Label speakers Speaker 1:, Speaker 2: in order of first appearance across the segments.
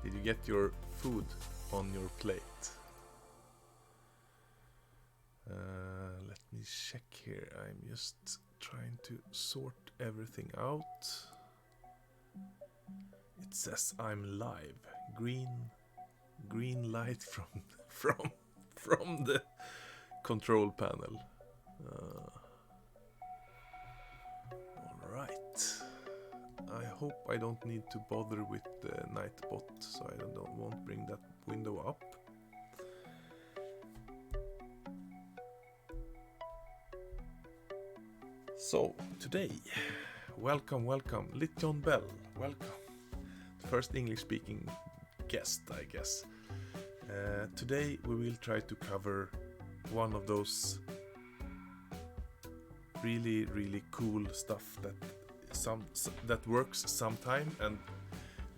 Speaker 1: Did you get your food on your plate? Let me check here. I'm just trying to sort everything out. It says I'm live. Green light from the control panel. All right. I hope I don't need to bother with the Nightbot, so I won't bring that window up. So today, welcome, Litjon Bell, welcome. The first English-speaking guest, I guess. Today we will try to cover one of those really cool stuff that works sometime, and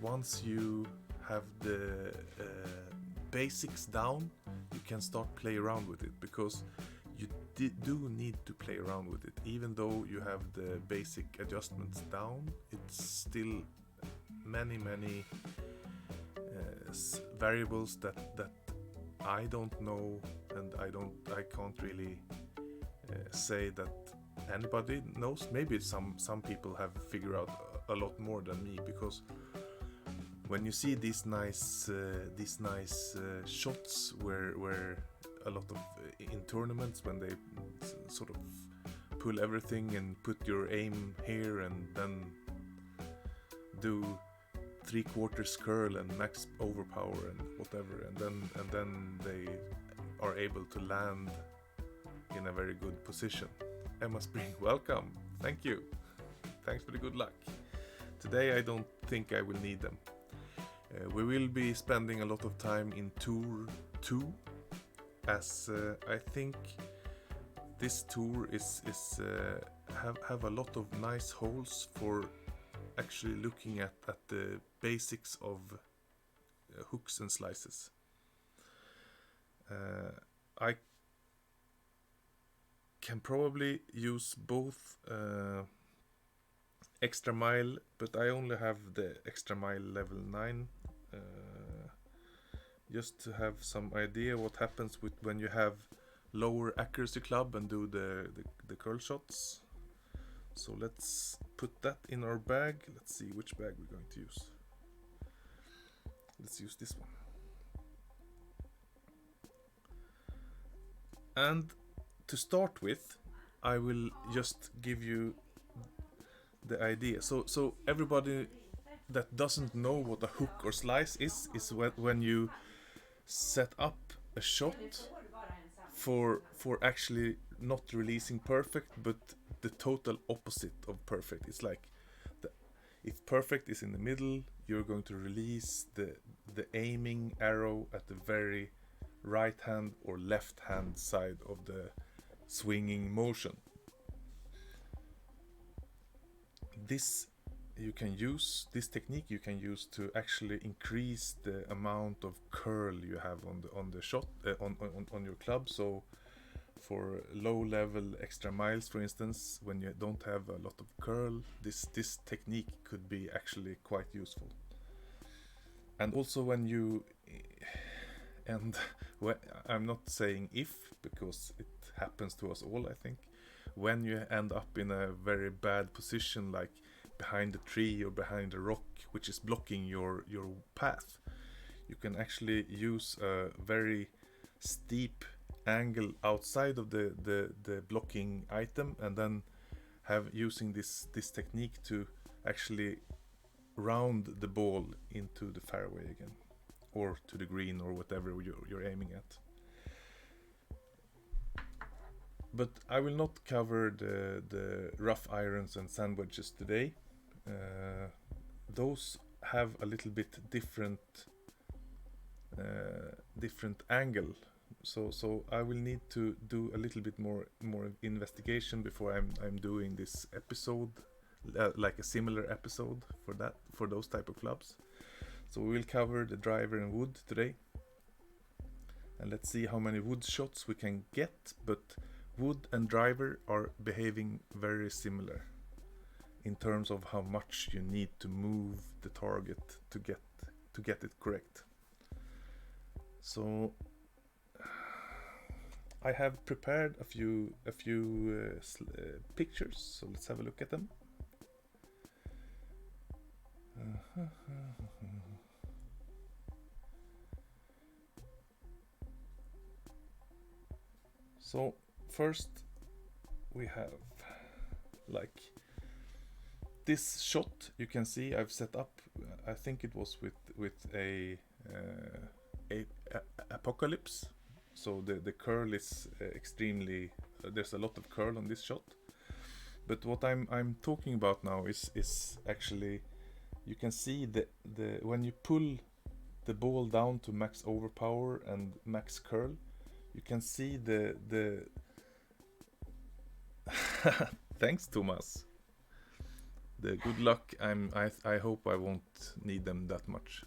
Speaker 1: once you have the basics down, you can start play around with it, because you do need to play around with it. Even though you have the basic adjustments down, it's still many variables that I don't know, and I can't really say that anybody knows. Maybe some people have figured out a lot more than me, because when you see these nice shots where a lot of in tournaments, when they sort of pull everything and put your aim here and then do 3/4 curl and max overpower and whatever, and then they are able to land in a very good position. Emma Spring, welcome. Thank you. Thanks for the good luck. Today I don't think I will need them. We will be spending a lot of time in Tour 2, as I think this tour is have a lot of nice holes for actually looking at the basics of hooks and slices. I can probably use both extra mile, but I only have the extra mile level 9, just to have some idea what happens with when you have lower accuracy club and do the curl shots. So let's put that in our bag. Let's see which bag we're going to use. Let's use this one. And to start with, I will just give you the idea. So everybody that doesn't know what a hook or slice is when you set up a shot for actually not releasing perfect, but the total opposite of perfect. It's like if perfect is in the middle, you're going to release the aiming arrow at the very right hand or left hand side of the swinging motion. This technique you can use to actually increase the amount of curl you have on the shot on your club. So for low level extra miles, for instance, when you don't have a lot of curl, this technique could be actually quite useful. And also when you I'm not saying if, because it happens to us all, I think, when you end up in a very bad position, like behind a tree or behind a rock which is blocking your path, you can actually use a very steep angle outside of the blocking item, and then have using this technique to actually round the ball into the fairway again, or to the green, or whatever you're aiming at. But I will not cover the rough irons and sand wedges today. Those have a little bit different angle. So I will need to do a little bit more investigation before I'm doing this episode, like a similar episode for those type of clubs. So we will cover the driver and wood today, and let's see how many wood shots we can get. But wood and driver are behaving very similar in terms of how much you need to move the target to get to get it correct. So I have prepared a few pictures, so let's have a look at them. So first we have like this shot. You can see I've set up, I think it was with a apocalypse. So the curl is extremely, there's a lot of curl on this shot. But what I'm talking about now is actually, you can see the when you pull the ball down to max overpower and max curl, you can see the thanks, Thomas. The good luck. I hope I won't need them that much.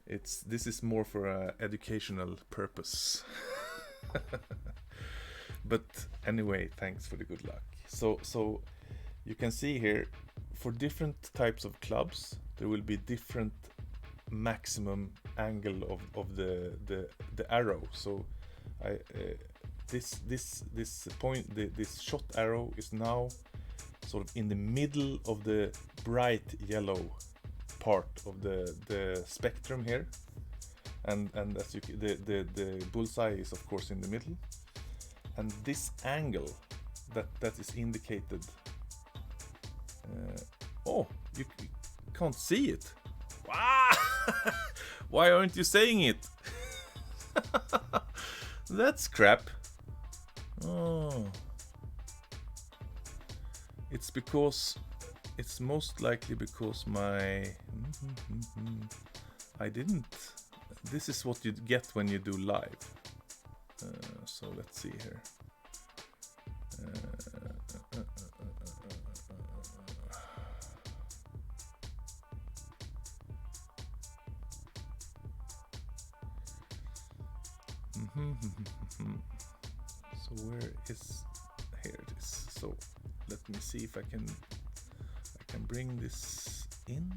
Speaker 1: This is more for a educational purpose. But anyway, thanks for the good luck. So you can see here, for different types of clubs, there will be different maximum angle of the arrow. So this point, this shot arrow is now sort of in the middle of the bright yellow part of the spectrum here, and as you the bullseye is of course in the middle, and this angle that is indicated. Oh, you can't see it. Wow! Why aren't you saying it? That's crap. Oh, it's because it's most likely because I didn't. This is what you get when you do live. So let's see here. So where is, here it is. So let me see if I can bring this in.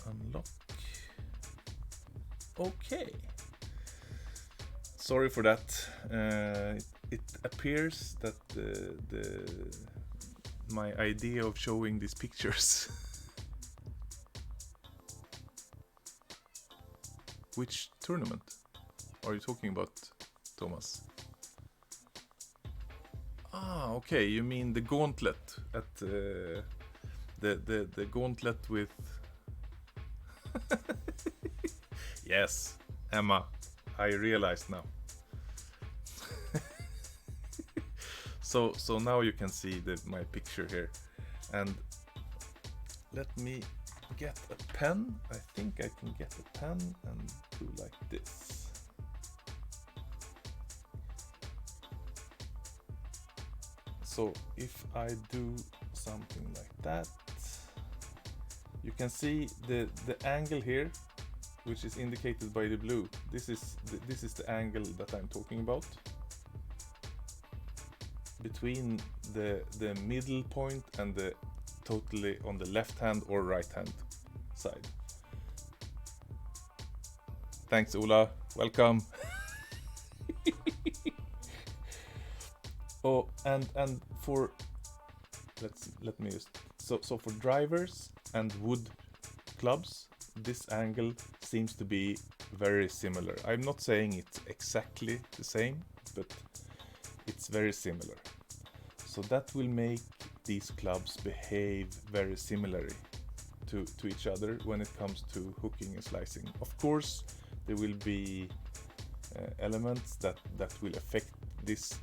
Speaker 1: Unlock. Okay. Sorry for that. It appears that my idea of showing these pictures. Which tournament are you talking about, Thomas? Ah, okay. You mean the gauntlet at the gauntlet with. Yes, Emma, I realized now. So now you can see my picture here, and let me get a pen. I think I can get a pen and do like this. So if I do something like that, you can see the angle here, which is indicated by the blue. This is the angle that I'm talking about, between the middle point and the totally on the left hand or right hand side. Thanks, Ola. Welcome. Oh, and for let me just so for drivers and wood clubs, this angle seems to be very similar. I'm not saying it's exactly the same, but it's very similar. So that will make these clubs behave very similarly to each other when it comes to hooking and slicing. Of course, there will be elements that will affect this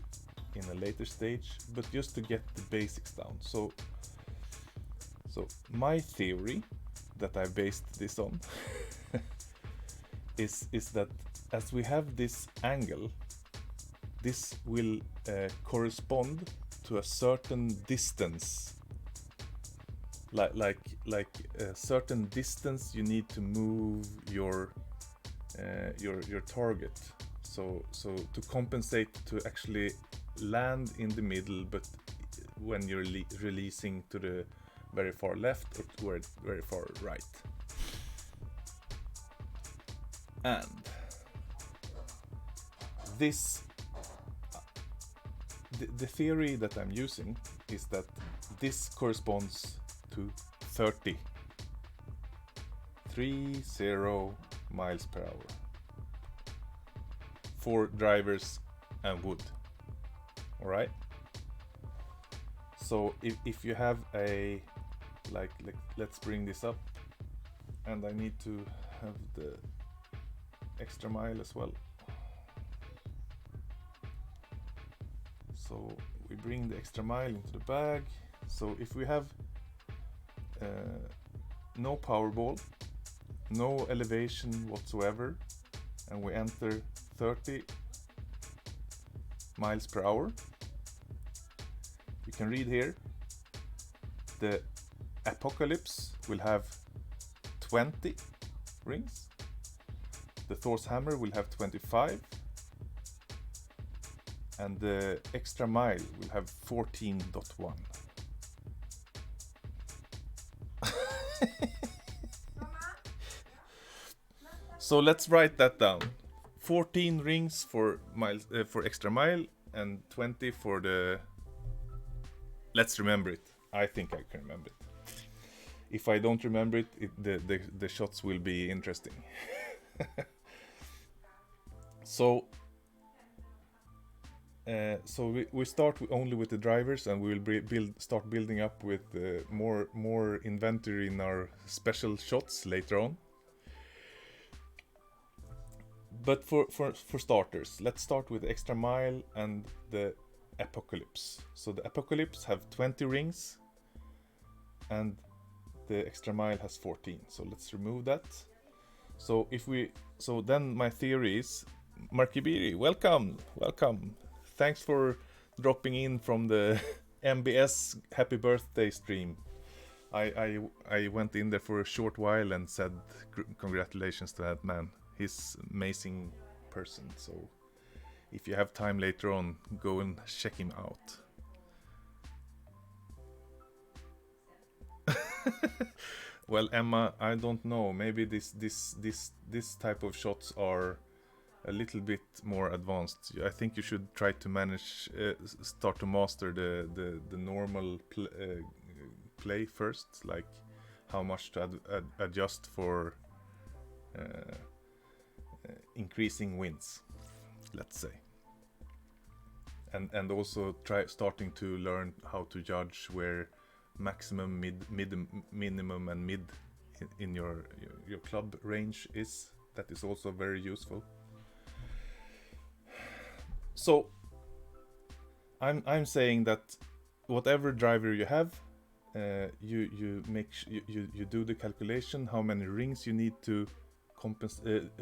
Speaker 1: in a later stage, but just to get the basics down. So my theory that I based this on is that as we have this angle, this will correspond to a certain distance, like a certain distance you need to move your target. So to compensate to actually land in the middle, but when you're releasing to the very far left or very far right. And this, the theory that I'm using is that this corresponds to 30 miles per hour for drivers and wood. All right. So if you have a like let's bring this up, and I need to have the extra mile as well. So we bring the extra mile into the bag. So if we have no Powerball, no elevation whatsoever, and we enter 30 miles per hour, you can read here, the Apocalypse will have 20 rings, the Thor's Hammer will have 25, and the extra mile will have 14.1. So let's write that down. 14 rings for miles for extra mile, and 20 for the... Let's remember it. I think I can remember it. If I don't remember it, the shots will be interesting. So we start only with the drivers, and we will start building up with more inventory in our special shots later on. But for starters, let's start with extra mile and the Apocalypse. So the Apocalypse have 20 rings, and the extra mile has 14. So let's remove that. So then my theory is, Markibiri, welcome. Thanks for dropping in from the MBS happy birthday stream. I went in there for a short while and said congratulations to that man. He's an amazing person. So if you have time later on, go and check him out. Well, Emma, I don't know. Maybe this type of shots are a little bit more advanced. I think you should try to manage, start to master the normal play first, like how much to adjust for increasing wins, let's say, and also starting to learn how to judge where maximum, minimum, and mid in your club range is. That is also very useful. So I'm saying that whatever driver you have, you do the calculation how many rings you need to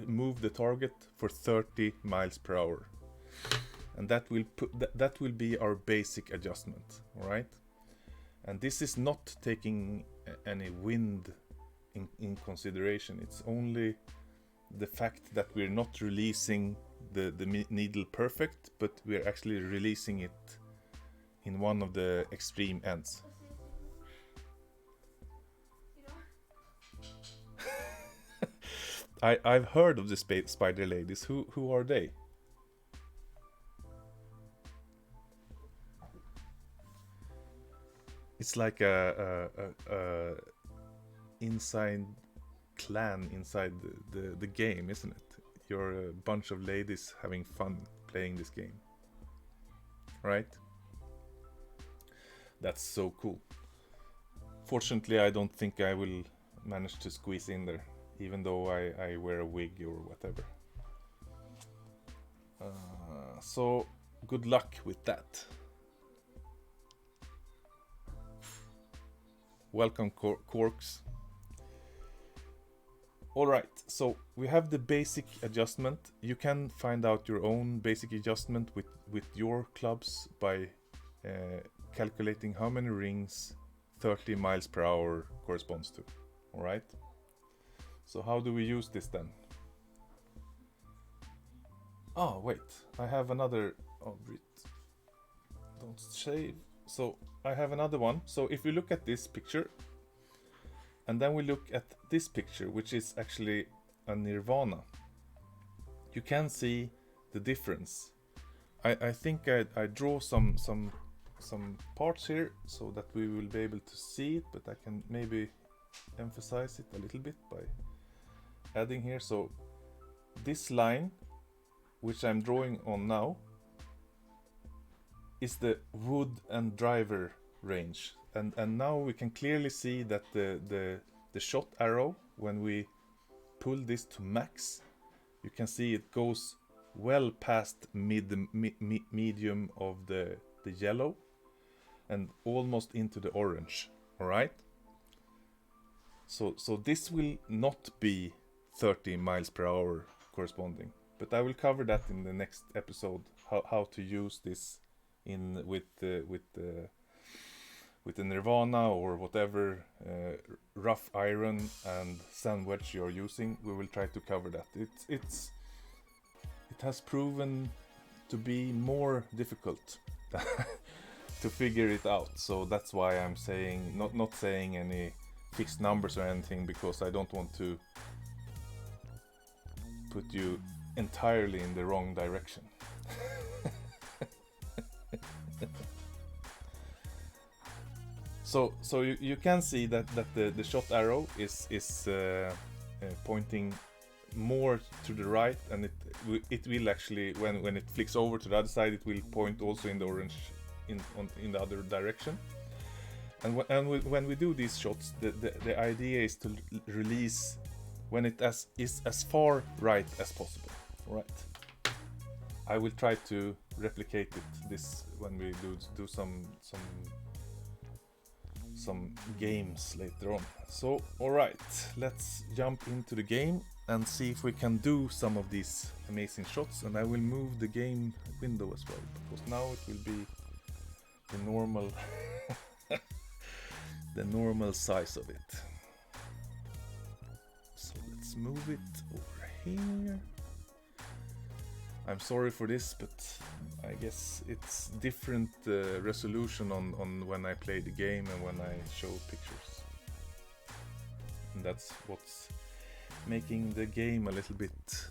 Speaker 1: move the target for 30 miles per hour, and that will be our basic adjustment. All right, and this is not taking any wind in consideration. It's only the fact that we're not releasing the needle perfect, but we're actually releasing it in one of the extreme ends. I've heard of the spider ladies. Who are they? It's like a inside clan inside the game, isn't it? You're a bunch of ladies having fun playing this game, right? That's so cool. Fortunately, I don't think I will manage to squeeze in there, even though I wear a wig or whatever. So good luck with that. Welcome, Corks. Alright, so we have the basic adjustment. You can find out your own basic adjustment with your clubs by calculating how many rings 30 miles per hour corresponds to. Alright? So how do we use this then? Oh, wait. I have another... Oh, Brit. Don't So I have another one. So if we look at this picture, and then we look at this picture, which is actually a Nirvana, you can see the difference. I think I draw some parts here so that we will be able to see it, but I can maybe emphasize it a little bit by adding here. So this line, which I'm drawing on now, is the wood and driver range, and now we can clearly see that the shot arrow, when we pull this to max, you can see it goes well past medium of the yellow and almost into the orange. All right, so this will not be 30 miles per hour corresponding, but I will cover that in the next episode, how to use this in with the Nirvana or whatever rough iron and sand wedge you're using. We will try to cover that. It has proven to be more difficult to figure it out, so that's why I'm saying not saying any fixed numbers or anything, because I don't want to put you entirely in the wrong direction. So you can see that the shot arrow is pointing more to the right, and it will actually, when it flicks over to the other side, it will point also in the orange in the other direction. And when we do these shots, the idea is to release when it is as far right as possible. All right. I will try to replicate this when we do some games later on. So, all right, let's jump into the game and see if we can do some of these amazing shots. And I will move the game window as well, because now it will be the normal the normal size of it. So let's move it over here. I'm sorry for this, but I guess it's different resolution on when I play the game and when I show pictures. And that's what's making the game a little bit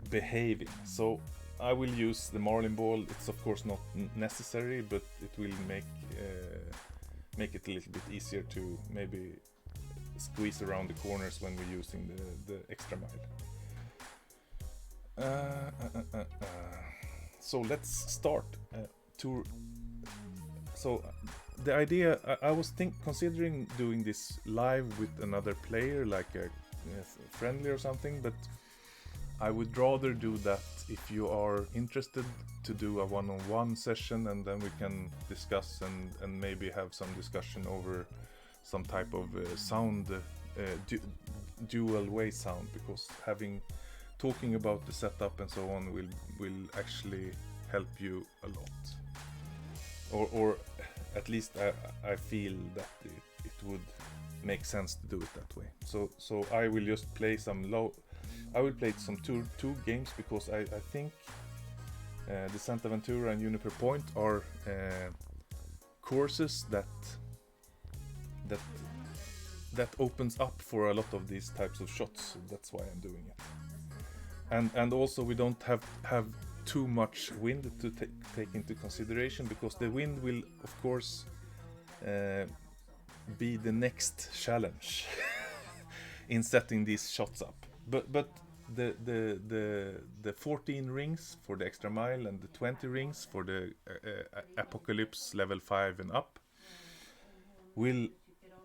Speaker 1: behaving. So I will use the marlin ball. It's of course not necessary, but it will make it a little bit easier to maybe squeeze around the corners when we're using the extra mile. So let's start. So the idea, I was considering doing this live with another player, like a friendly or something, but I would rather do that if you are interested to do a one-on-one session, and then we can discuss and maybe have some discussion over some type of sound, dual way sound, because talking about the setup and so on will actually help you a lot, or at least I feel that it would make sense to do it that way. So I will just play I will play some two games, because I think the Santa Ventura and Juniper Point are courses that opens up for a lot of these types of shots. So that's why I'm doing it. And also we don't have too much wind to take into consideration, because the wind will of course be the next challenge in setting these shots up. But the 14 rings for the extra mile and the 20 rings for the Apocalypse level 5 and up will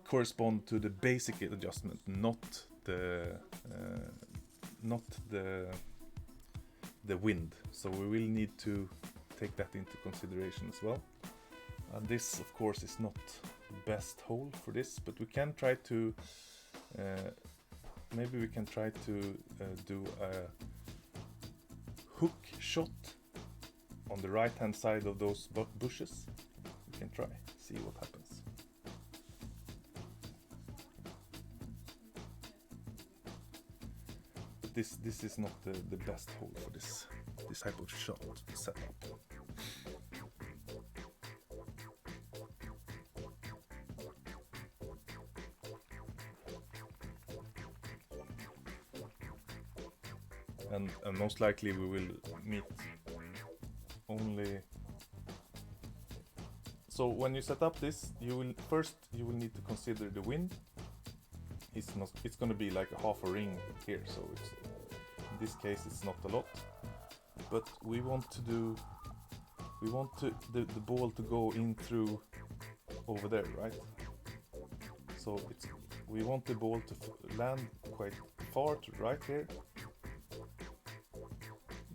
Speaker 1: correspond to the basic adjustment, not the wind. So we will need to take that into consideration as well. And this of course is not the best hole for this, but we can try to maybe we can try to do a hook shot on the right hand side of those bushes. We can try, see what happens. This is not the best hole for this type of shot setup. and most likely we will meet only. So when you set up this, you will need to consider the wind. It's going to be like a half a ring here, so it's, in this case it's not a lot, but we want the ball to go in through over there, right? So we want the ball to land quite far to right here.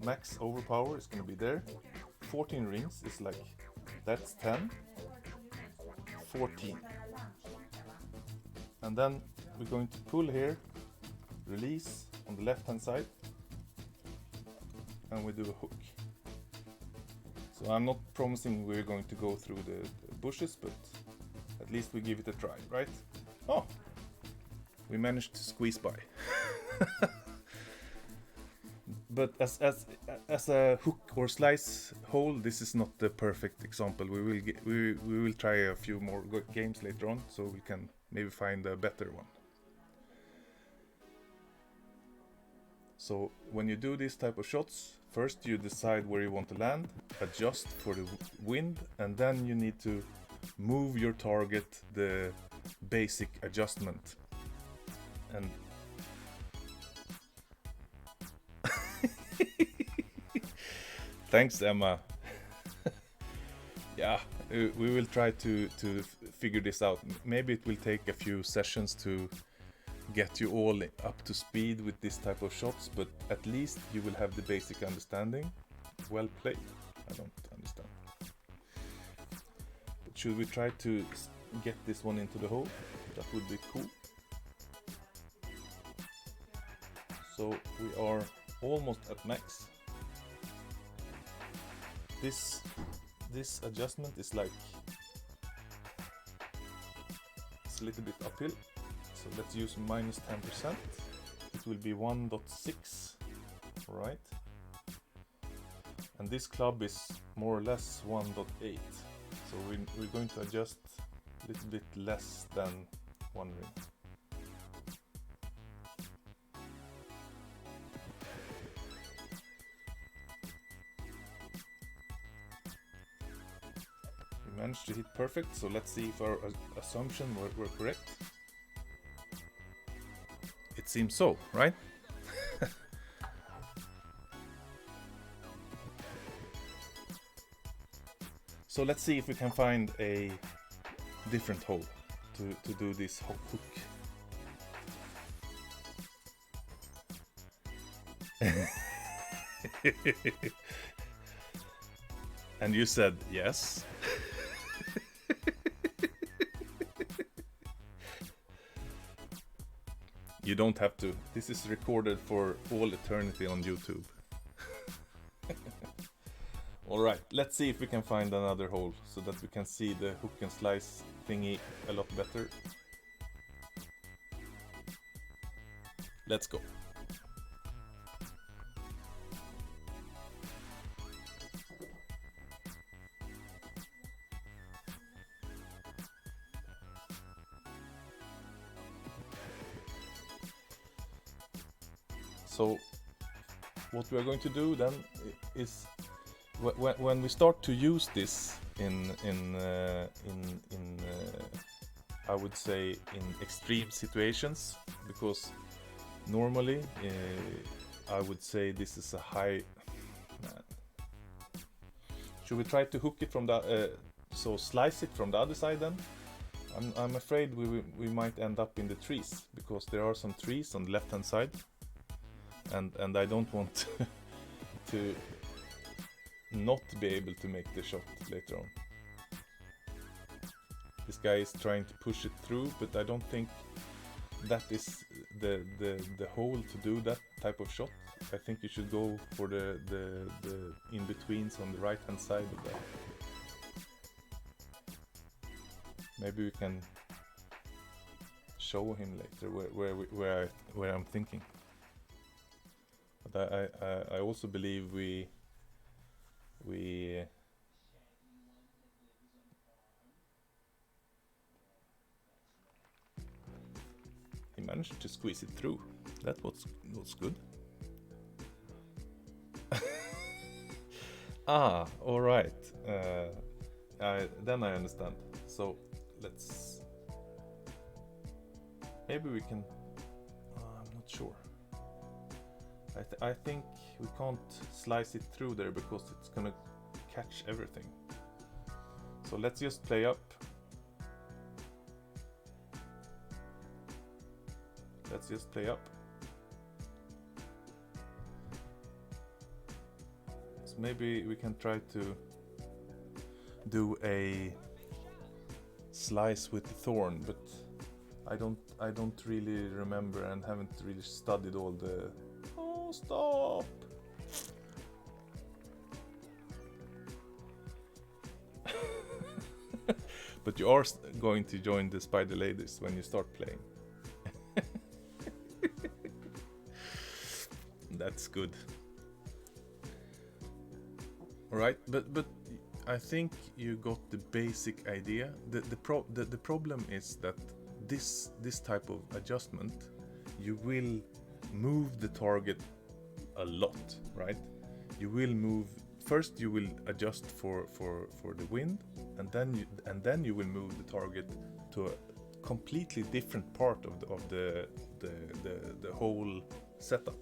Speaker 1: Max overpower is going to be there. 14 rings is like, that's 10, 14. And then we're going to pull here, release on the left hand side, and we do a hook. So I'm not promising we're going to go through the bushes, but at least we give it a try, right? Oh, we managed to squeeze by. But as a hook or slice hole, this is not the perfect example. We will try a few more games later on, so we can maybe find a better one. So when you do these type of shots, first you decide where you want to land, adjust for the wind, and then you need to move your target the basic adjustment. And thanks, Emma. Yeah, we will try to figure this out. Maybe it will take a few sessions to get you all up to speed with this type of shots, but at least you will have the basic understanding. Well played. I don't understand. But should we try to get this one into the hole? That would be cool. So we are almost at max. This adjustment is like, it's a little bit uphill. So let's use minus 10%. It will be 1.6, right? And this club is more or less 1.8. So we're going to adjust a little bit less than 1 ring. We managed to hit perfect, so let's see if our assumption were correct. It seems so, right? So let's see if we can find a different hole to do this hook. And you said yes. You don't have to. This is recorded for all eternity on YouTube. Alright, let's see if we can find another hole so that we can see the hook and slice thingy a lot better. Let's go. So what we are going to do then is when we start to use this in I would say in extreme situations, because normally I would say this is a high. Should we try to hook it from the so slice it from the other side then? I'm afraid we might end up in the trees, because there are some trees on the left hand side. And I don't want to not be able to make the shot later on. This guy is trying to push it through, but I don't think that is the hole to do that type of shot. I think you should go for the in-betweens on the right hand side of that. Maybe we can show him later where I'm thinking. But I also believe we he managed to squeeze it through. That was good. Ah, all right. Then I understand. So let's. Maybe we can. I'm not sure. I think we can't slice it through there because it's gonna catch everything. So let's just play up. Let's just play up. So maybe we can try to do a slice with the thorn, but I don't really remember and haven't really studied all the. Oh, stop! But you are going to join the spider ladies when you start playing. That's good. Alright, but I think you got the basic idea. The problem is that this type of adjustment, you will move the target a lot, right? You will move first. You will adjust for the wind, and then you will move the target to a completely different part of the whole setup.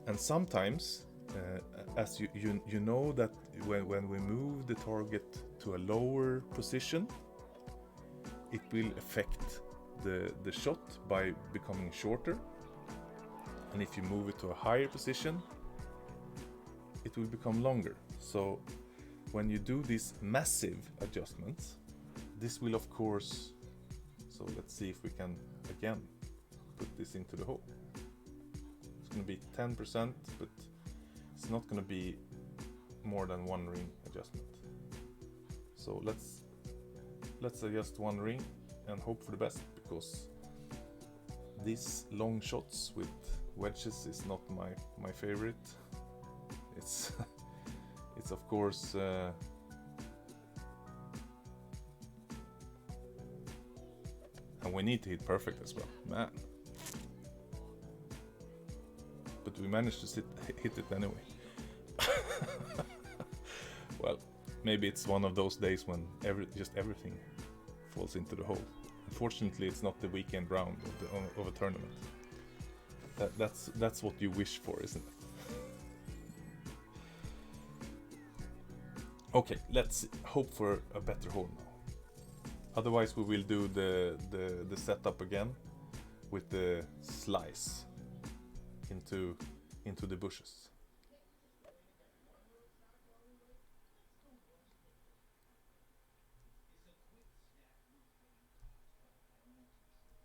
Speaker 1: And sometimes, as you know that when we move the target to a lower position, it will affect the shot by becoming shorter. And if you move it to a higher position, it will become longer. So when you do these massive adjustments, this will of course. So let's see if we can again put this into the hole. It's going to be 10%, but it's not going to be more than one ring adjustment. So let's adjust one ring and hope for the best, because these long shots with wedges is not my favorite. It's it's of course and we need to hit perfect as well, man. But we managed to hit it anyway. Well, maybe it's one of those days when just everything falls into the hole. Unfortunately, it's not the weekend round of a tournament. That's what you wish for, isn't it? Okay, let's hope for a better hole now. Otherwise, we will do the setup again with the slice into the bushes.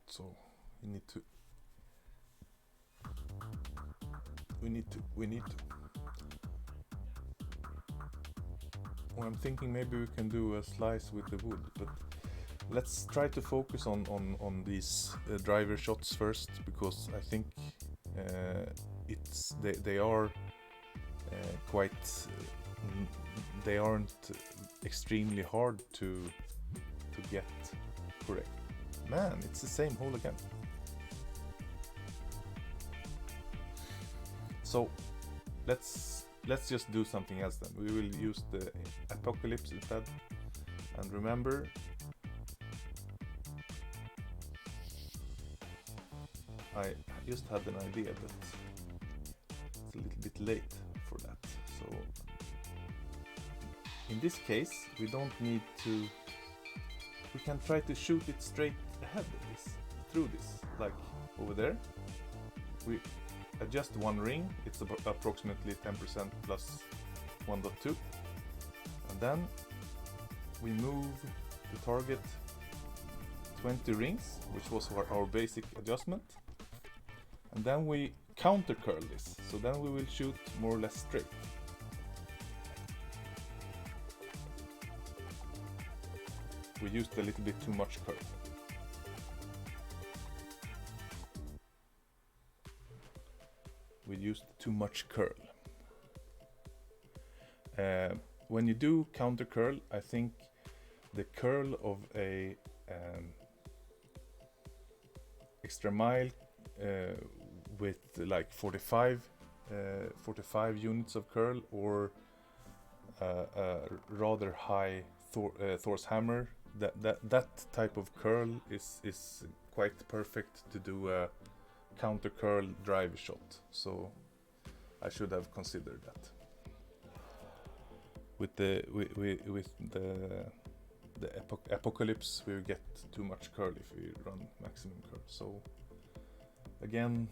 Speaker 1: So we need to. Well, I'm thinking maybe we can do a slice with the wood, but let's try to focus on these driver shots first, because I think they are quite. They aren't extremely hard to get correct. Man, it's the same hole again. So let's just do something else then. We will use the apocalypse instead. And remember, I just had an idea, but it's a little bit late for that. So in this case, we don't need to. We can try to shoot it straight ahead of this, through this, like over there. We adjust one ring, it's approximately 10% plus 1.2, and then we move the target 20 rings, which was our basic adjustment, and then we counter curl this, so then we will shoot more or less straight. We used a little bit too much curl. We used too much curl. When you do counter curl, I think the curl of a extra mile with like 45 units of curl, or a rather high Thor's hammer, that type of curl is quite perfect to do a counter curl drive shot. So I should have considered that. With the apocalypse, we get too much curl if we run maximum curl. So again,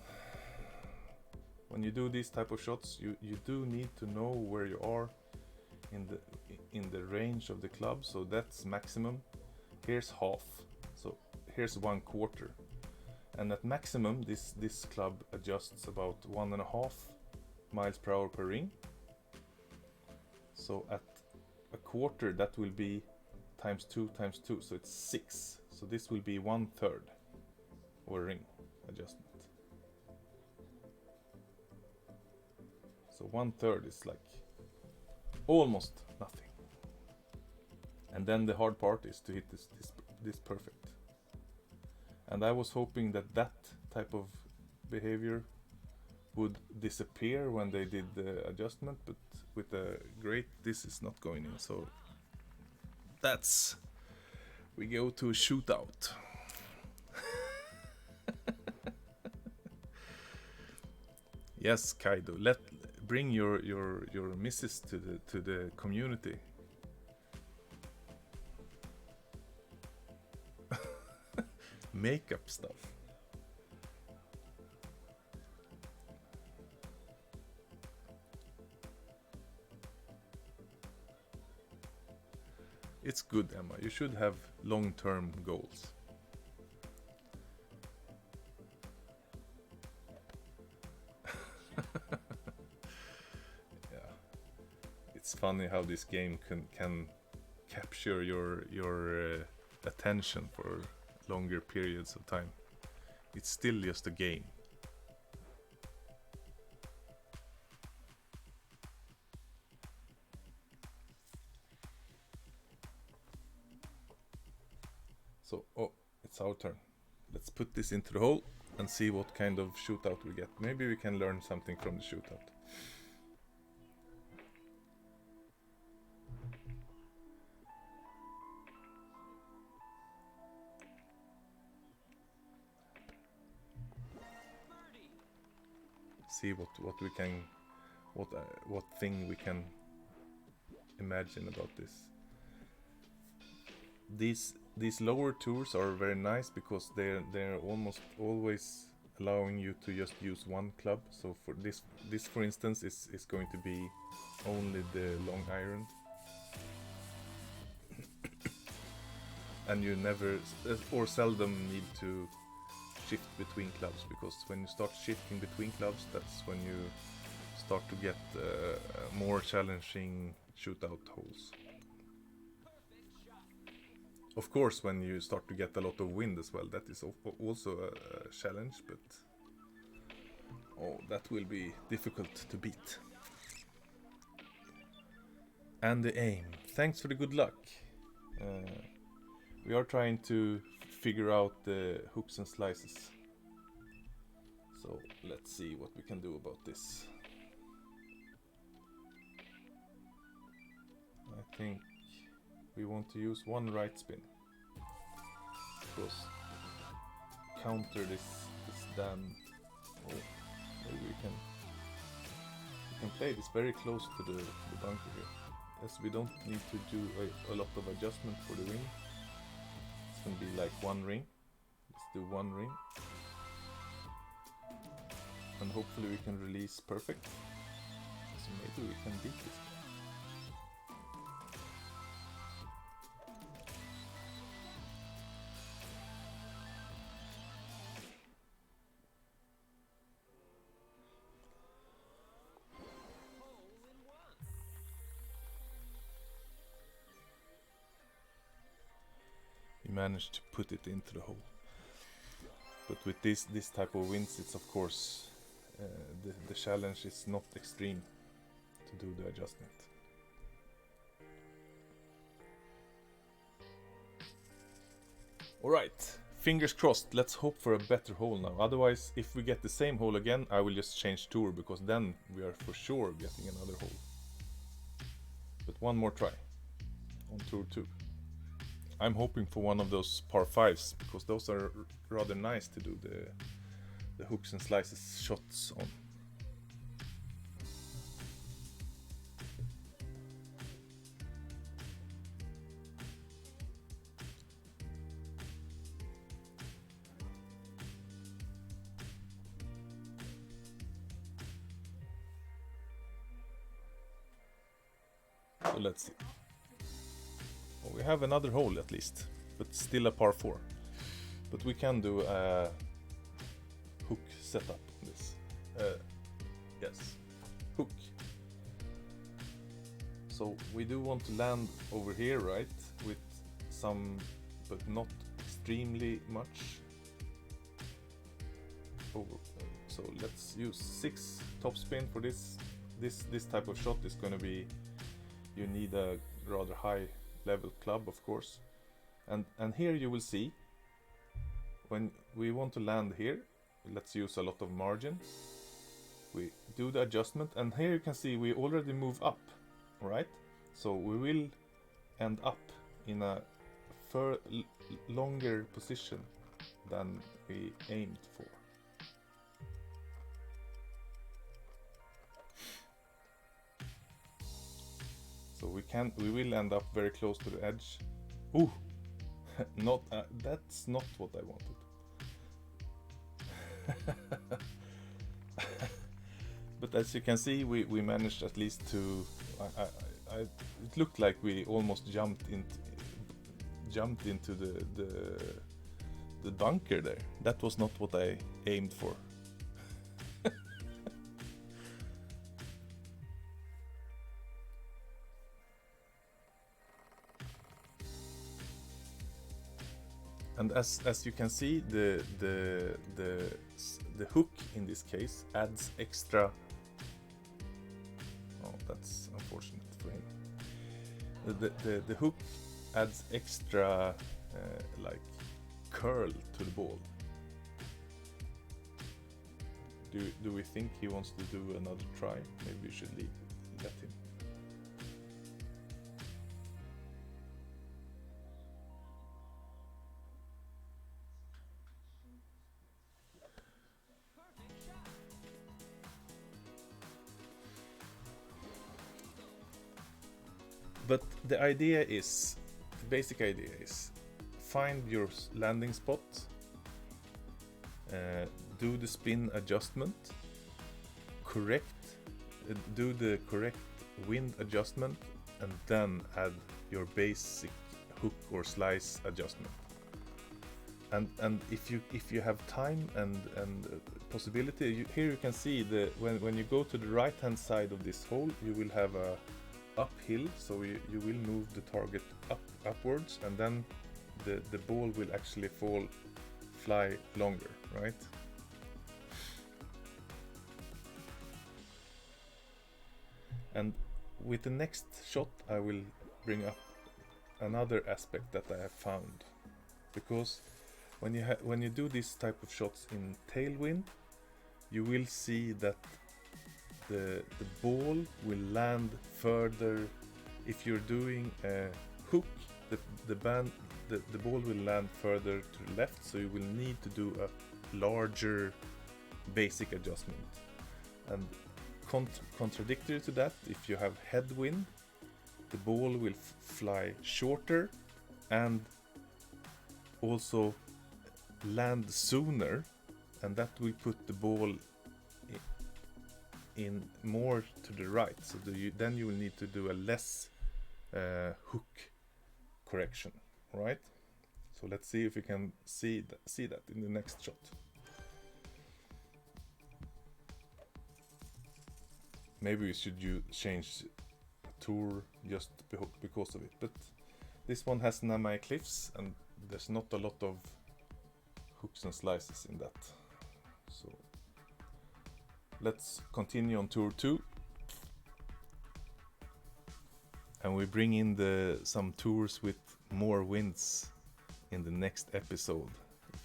Speaker 1: when you do these type of shots, you do need to know where you are in the range of the club. So that's maximum. Here's half. So here's 1/4. And at maximum, this club adjusts about 1.5 miles per hour per ring. So at 1/4, that will be times 2 times 2, so it's 6. So this will be 1/3 of a ring adjustment. So 1/3 is like almost nothing. And then the hard part is to hit this perfect. And I was hoping that type of behavior would disappear when they did the adjustment, but with the grate, this is not going in. So we go to a shootout. Yes, Kaido, bring your misses to the community. Makeup stuff. It's good, Emma. You should have long-term goals. Yeah. It's funny how this game can capture your attention for longer periods of time. It's still just a game. So, it's our turn. Let's put this into the hole and see what kind of shootout we get. Maybe we can learn something from the shootout. See what we can, what thing we can imagine about this. These lower tours are very nice because they're almost always allowing you to just use one club. So for this for instance is going to be only the long iron. And you never or seldom need to shift between clubs, because when you start shifting between clubs, that's when you start to get more challenging shootout holes. Of course, when you start to get a lot of wind as well, that is also a challenge, but that will be difficult to beat. And the aim. Thanks for the good luck. We are trying to figure out the hooks and slices. So let's see what we can do about this. I think we want to use one right spin. Because counter this damn... Oh, maybe we can play this very close to the bunker here. As we don't need to do a lot of adjustment for the ring. It's gonna be like one ring. Let's do one ring. And hopefully we can release perfect. So maybe we can beat this. Managed to put it into the hole, but with this type of winds, it's of course the challenge is not extreme to do the adjustment. Alright, fingers crossed. Let's hope for a better hole now. Otherwise, if we get the same hole again, I will just change tour, because then we are for sure getting another hole. But one more try on tour 2. I'm hoping for one of those par 5s, because those are rather nice to do the hooks and slices shots on. So let's see. Well, we have another hole at least, but still a par 4. But we can do a hook setup on this. Yes, hook. So we do want to land over here, right? With some, but not extremely much. Over. So let's use 6 topspin for this. This type of shot is going to be, you need a rather high level club, of course. And here you will see, when we want to land here, let's use a lot of margin. We do the adjustment, and here you can see we already move up, right? So we will end up in a longer position than we aimed for. So we will end up very close to the edge. Ooh, not that's not what I wanted. But as you can see, we managed at least to. It looked like we almost jumped into the bunker there. That was not what I aimed for. And as you can see, the hook in this case adds extra. Oh, that's unfortunate for him. The hook adds extra like curl to the ball. Do we think he wants to do another try? Maybe we should let him. But the basic idea is, find your landing spot, do the spin adjustment, do the correct wind adjustment, and then add your basic hook or slice adjustment. And if you have time and possibility, here you can see when you go to the right hand side of this hole, you will have a uphill, so you will move the target upwards, and then the ball will actually fly longer, right? And with the next shot I will bring up another aspect that I have found, because when you do this type of shots in tailwind, you will see that the ball will land further. If you're doing a hook, the ball will land further to the left, so you will need to do a larger basic adjustment. And contradictory to that, if you have headwind, the ball will fly shorter and also land sooner, and that will put the ball in more to the right, so then you will need to do a less hook correction, right? So let's see if we can see that in the next shot. Maybe we should change tour just because of it, but this one has Namai Cliffs, and there's not a lot of hooks and slices in that. So let's continue on tour 2, and we bring in some tours with more winds in the next episode.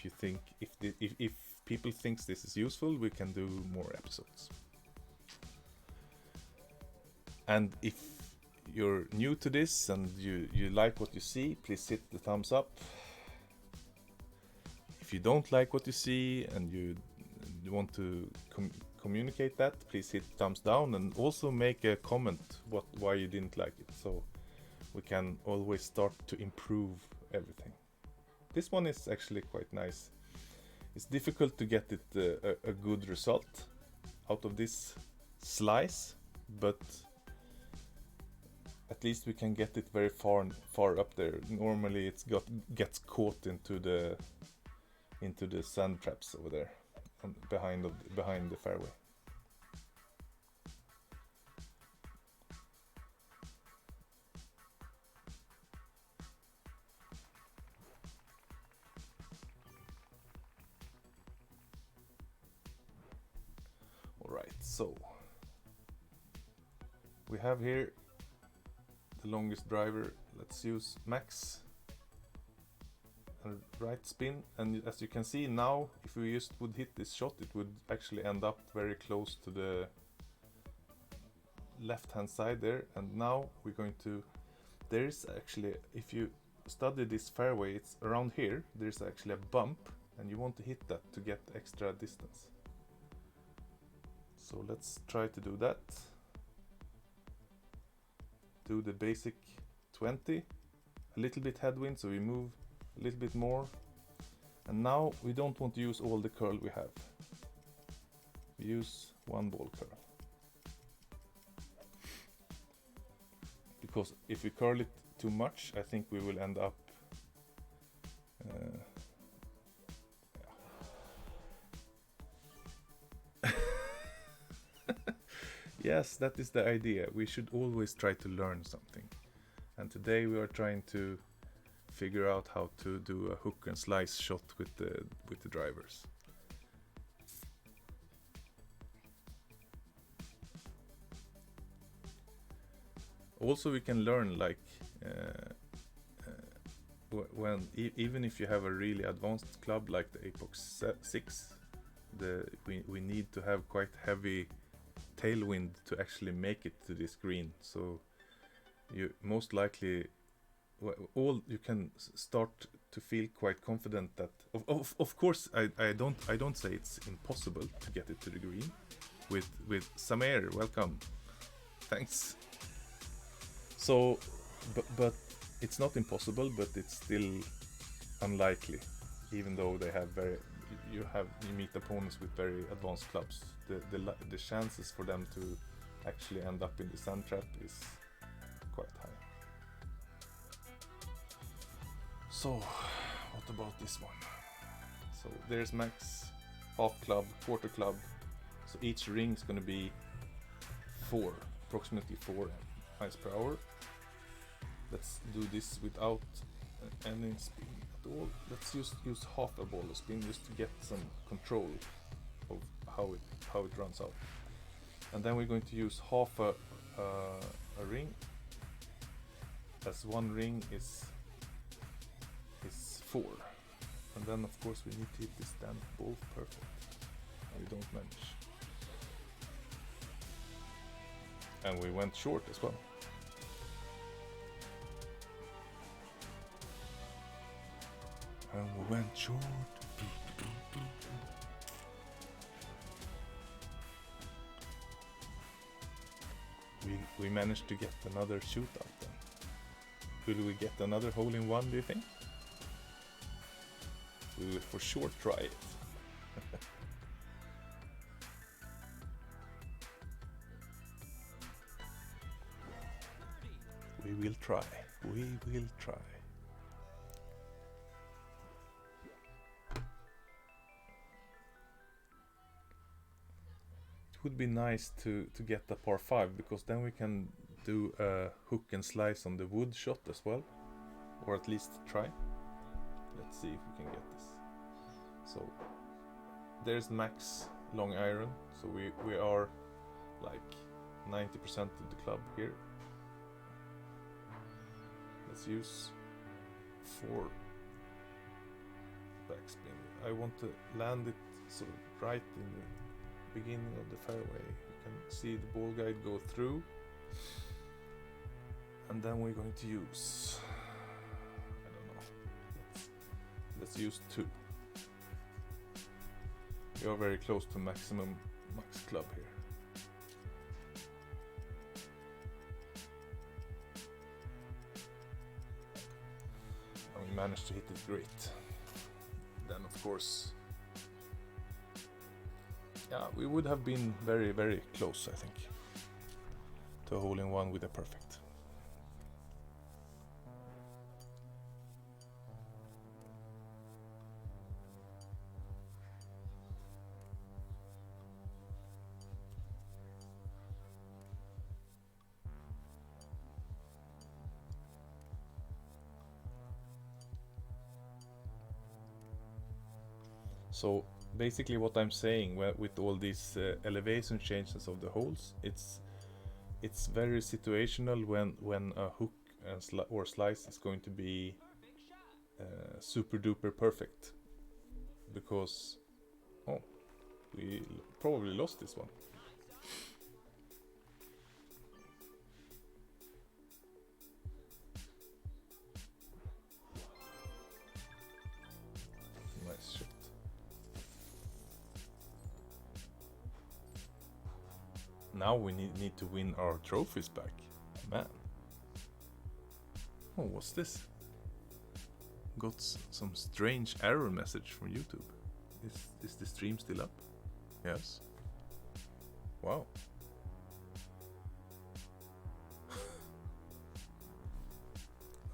Speaker 1: If people thinks this is useful, we can do more episodes. And if you're new to this and you like what you see, please hit the thumbs up. If you don't like what you see and you want to communicate that, please hit thumbs down, and also make a comment why you didn't like it, so we can always start to improve everything. This one is actually quite nice. It's difficult to get it a good result out of this slice, but at least we can get it very far up there. Normally it gets caught into the sand traps over there behind the fairway. Alright, so we have here the longest driver. Let's use max and right spin, and as you can see now, if we just would hit this shot, it would actually end up very close to the left hand side there. And now we're going to, there's actually, if you study this fairway, it's around here, there's actually a bump, and you want to hit that to get extra distance. So let's try to do that. Do the basic 20, a little bit headwind, so we move a little bit more. And now we don't want to use all the curl we have. We use one ball curl. Because if we curl it too much, I think we will end up yes, that is the idea. We should always try to learn something. And today we are trying to figure out how to do a hook and slice shot with the drivers. Also, we can learn, like when even if you have a really advanced club like the Apex 6, we need to have quite heavy tailwind to actually make it to this green. So you most likely you can start to feel quite confident that of course I don't say it's impossible to get it to the green with Samir. Welcome, thanks. So but it's not impossible, but it's still unlikely, even though they have you meet opponents with very advanced clubs. The chances for them to actually end up in the sand trap is quite high. So what about this one? So there's max, half club, quarter club. So each ring is going to be approximately 4 miles per hour. Let's do this without any spin at all. Let's use half a ball of spin just to get some control of how it runs out. And then we're going to use half a ring, as one ring is 4. And then of course we need to hit this damn ball perfect, and we don't manage. And we went short as well. And we went short. We managed to get another shootout then. Will we get another hole-in-one, do you think? We will for sure try it. We will try. We will try. It would be nice to get the par 5, because then we can do a hook and slice on the wood shot as well, or at least try. Let's see if we can get this. So there's max long iron, so we are like 90% of the club here. Let's use 4 backspin. I want to land it sort of right in the beginning of the fairway. You can see the ball guide go through. And then we're going to use, I don't know, let's use 2. We are very close to max club here. And we managed to hit it great. Then of course, yeah, we would have been very, very close, I think, to a hole-in-one with a perfect. So basically what I'm saying with all these elevation changes of the holes, it's very situational when a hook and or slice is going to be super duper perfect, because we probably lost this one. Nice shot. Now we need to win our trophies back, man. Oh, what's this? Got some strange error message from YouTube. Is the stream still up? Yes. Wow.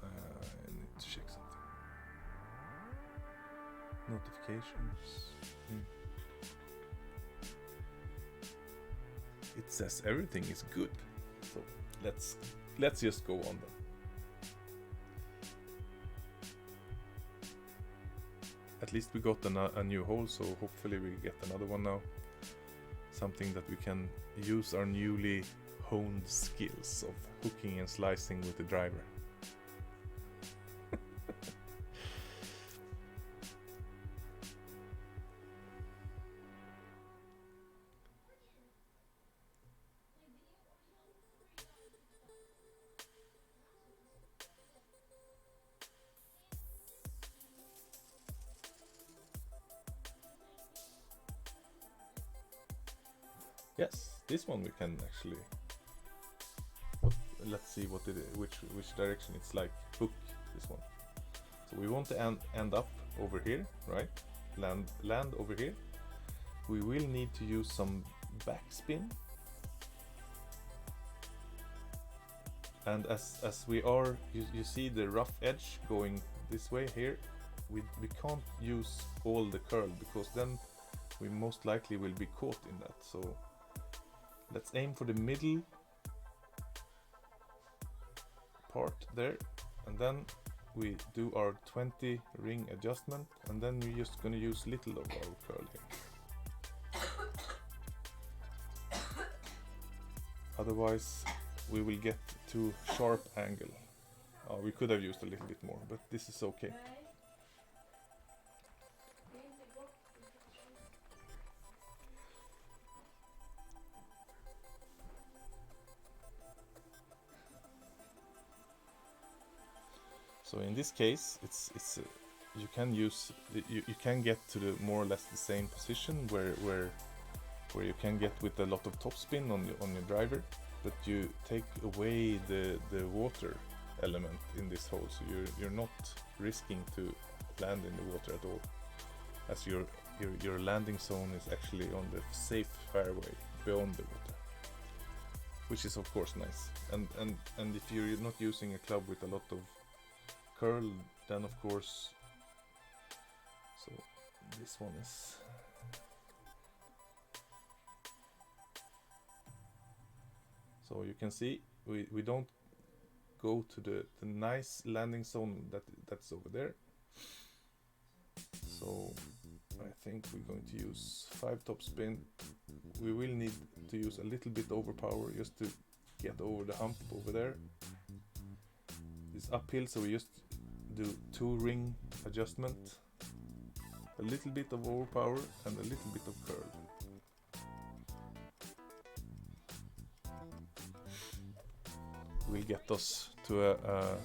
Speaker 1: I need to check something. Notifications. It says everything is good. So let's just go on then. At least we got a new hole, so hopefully we get another one now. Something that we can use our newly honed skills of hooking and slicing with the driver. Yes, this one we can actually. Let's see what which direction it's like. Hook this one. So we want to end up over here, right? Land over here. We will need to use some backspin. And as we are, you see the rough edge going this way here. We can't use all the curl, because then we most likely will be caught in that. So let's aim for the middle part there, and then we do our 20 ring adjustment, and then we're just gonna use little of our curl here. Otherwise we will get too sharp angle. We could have used a little bit more, but this is okay. So in this case, it's you can use you can get to the more or less the same position where you can get with a lot of topspin on your driver, but you take away the water element in this hole, so you're not risking to land in the water at all, as your landing zone is actually on the safe fairway beyond the water, which is of course nice. And if you're not using a club with a lot of curl, then of course, so this one is so you can see we don't go to the nice landing zone that's over there. So I think we're going to use 5 topspin. We will need to use a little bit overpower just to get over the hump over there. It's uphill, so we just do 2 ring adjustment, a little bit of overpower and a little bit of curl. will get us to a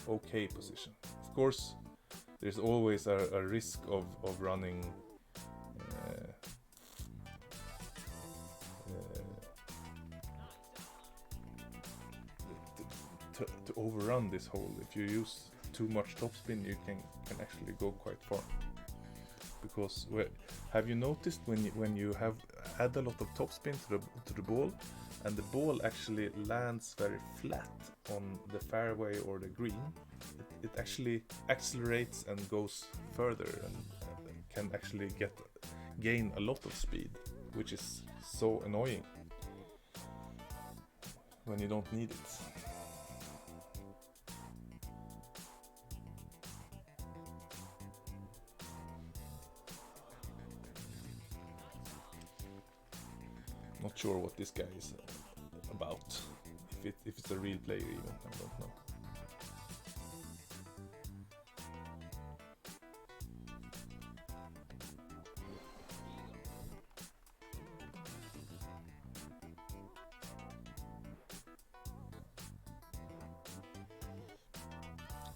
Speaker 1: okay position. Of course, there's always a risk of running to overrun this hole. If you use too much topspin, you can actually go quite far. Because have you noticed when you have add a lot of topspin to the ball, and the ball actually lands very flat on the fairway or the green, it actually accelerates and goes further and can actually gain a lot of speed, which is so annoying when you don't need it. Not sure what this guy is about. If it's a real player even, I don't know.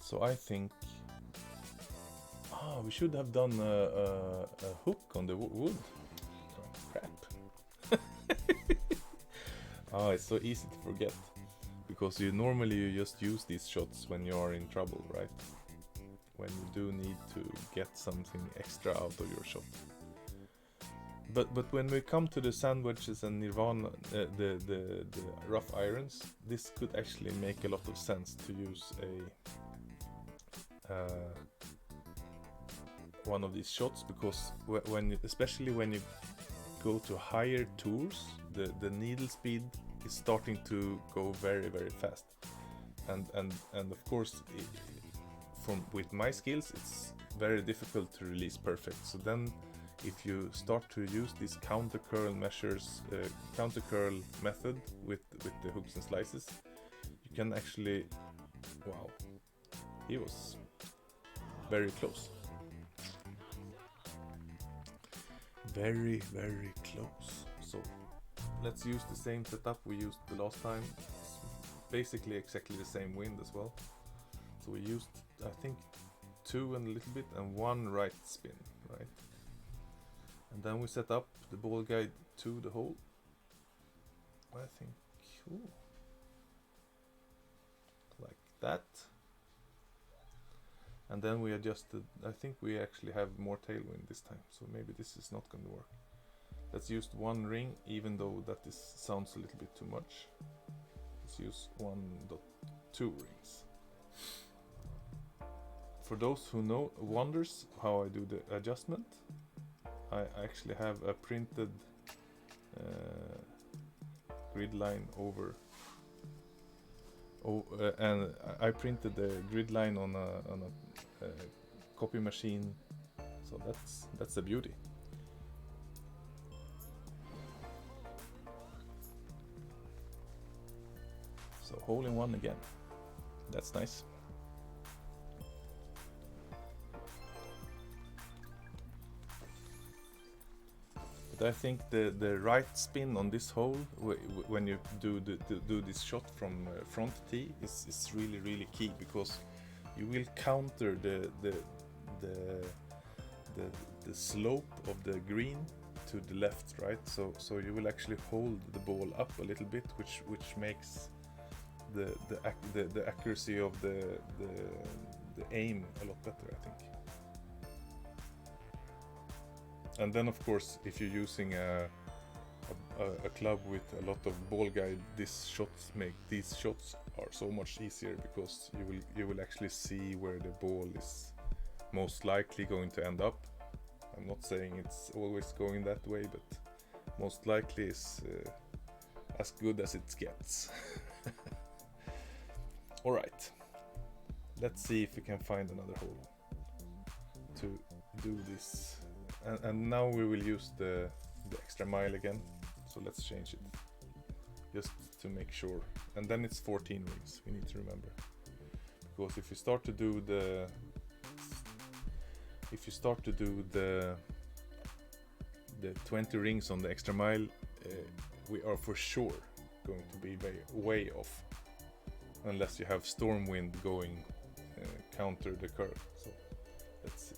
Speaker 1: So I think we should have done a hook on the wood. Oh, crap. It's so easy to forget, because you just use these shots when you are in trouble, right? When you do need to get something extra out of your shot. But when we come to the sand wedges and Nirvana, the rough irons, this could actually make a lot of sense to use one of these shots, because especially when you go to higher tours, the needle speed is starting to go very, very fast, and of course with my skills it's very difficult to release perfect. So then if you start to use these counter curl method with the hooks and slices, you can actually, wow, he was very close. Very, very close. So let's use the same setup we used the last time. It's basically exactly the same wind as well. So we used, I think, 2 and a little bit and 1 right spin, right? And then we set up the ball guide to the hole. I think, like that. And then we adjusted. I think we actually have more tailwind this time, so maybe this is not going to work. Let's use 1 ring, even though that sounds a little bit too much. Let's use 1.2 rings. For those who wonders how I do the adjustment, I actually have a printed grid line over. And I printed the grid line on a copy machine, so that's the beauty. So hole in one again, that's nice. But I think the right spin on this hole, when you do this shot from front tee, is really, really key, because you will counter the slope of the green to the left, right? So you will actually hold the ball up a little bit, which makes the accuracy of the aim a lot better, I think. And then of course, if you're using a club with a lot of ball guide, these shots are so much easier, because you will actually see where the ball is most likely going to end up. I'm not saying it's always going that way, but most likely is as good as it gets. Alright, let's see if we can find another hole to do this. And now we will use the extra mile again, so let's change it just to make sure. And then it's 14 rings, we need to remember, because if you start to do the 20 rings on the extra mile, we are for sure going to be way off. unless you have storm wind going counter the curve. So let's see.